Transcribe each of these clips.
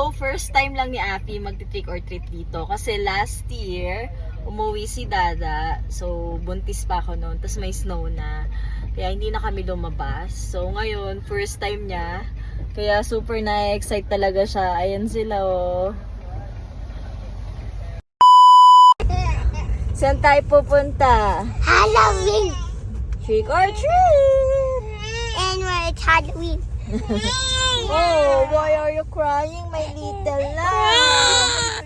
So, first time lang ni Afi magti-trick or treat dito. Kasi last year, umuwi si Dada. So, buntis pa ako noon. Tapos may snow na. Kaya hindi na kami lumabas. So, ngayon, first time niya. Kaya super na-excite talaga siya. Ayan sila, oh. Saan tayo pupunta? Halloween! Trick or treat! And when it's Halloween. Oh, why are you crying, my little love?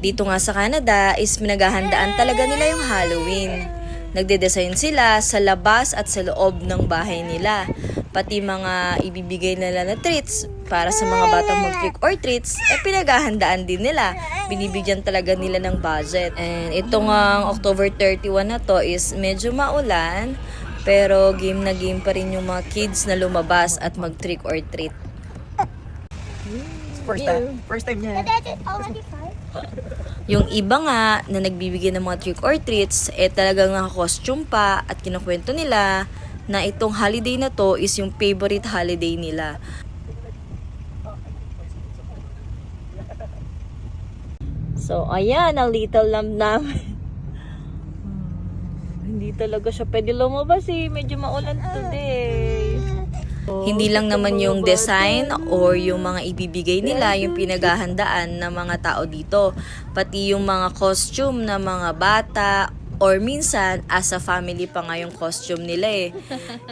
Dito nga sa Canada is pinaghahandaan talaga nila yung Halloween. Nagde-design sila sa labas at sa loob ng bahay nila. Pati mga ibibigay nila na treats para sa mga batang mag-trick or treats, pinaghahandaan din nila. Binibigyan talaga nila ng budget. And ito nga October 31 na to is medyo maulan, pero game na game pa rin yung mga kids na lumabas at mag-trick or treat. First time niya. That is already fine. Yung iba nga na nagbibigay ng mga trick or treats, talagang naka-costume pa at kinukwento nila na itong holiday na to is yung favorite holiday nila. So, ayan, ang little lamb namin. Hindi talaga siya pwede lumabas medyo maulan today. Hindi lang naman yung design or yung mga ibibigay nila yung pinaghahandaan ng mga tao dito. Pati yung mga costume ng mga bata or minsan as a family pa nga yung costume nila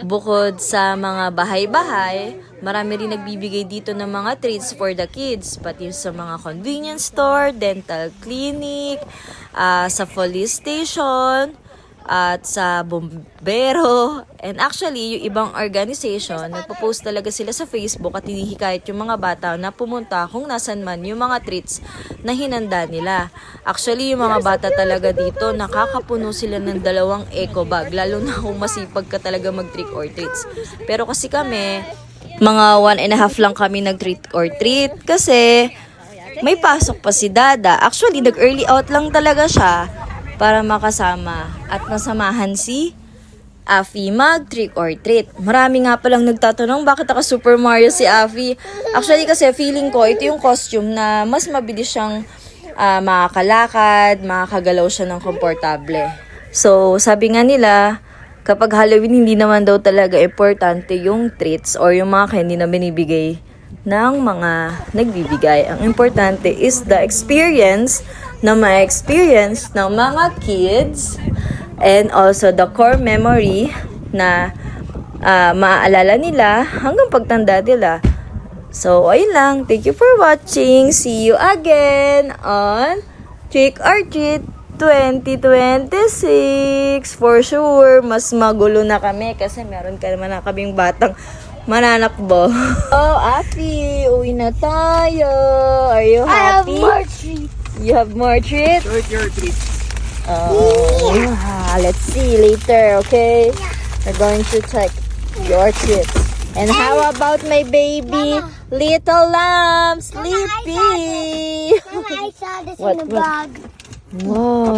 Bukod sa mga bahay-bahay, marami rin nagbibigay dito ng mga treats for the kids. Pati sa mga convenience store, dental clinic, sa police station, at sa bombero. And actually, yung ibang organization, nagpo-post talaga sila sa Facebook at hinihikayat yung mga bata na pumunta kung nasan man yung mga treats na hinanda nila. Actually, yung mga bata talaga dito, nakakapuno sila ng 2 eco bag, lalo na kung masipag ka talaga mag-trick or treats. Pero kasi kami, mga 1.5 lang kami nag-trick or treat kasi may pasok pa si Dada. Actually, nag-early out lang talaga siya para makasama at masamahan si Afi mag-trick or treat. Marami nga palang nagtatanong bakit naka Super Mario si Afi. Actually kasi feeling ko ito yung costume na mas mabilis siyang makakalakad, makakagalaw siya ng komportable. So sabi nga nila, kapag Halloween hindi naman daw talaga importante yung treats or yung mga candy na binibigay ng mga nagbibigay. Ang importante is the experience na ma-experience ng mga kids and also the core memory na maaalala nila hanggang pagtanda nila. So, ayun lang. Thank you for watching. See you again on Trick or Treat 2026. For sure, mas magulo na kami kasi meron ka naman na kaming batang mananakbo. Oh, Afi, uwi na tayo. Are you happy? I have more treats. You have more treats? Show it your treats. Let's see later, okay? We're going to check your treats. And how about my baby, Mama. little lamb, Mama, Sleepy? Mama, I saw this What, in the what? bag. Wow.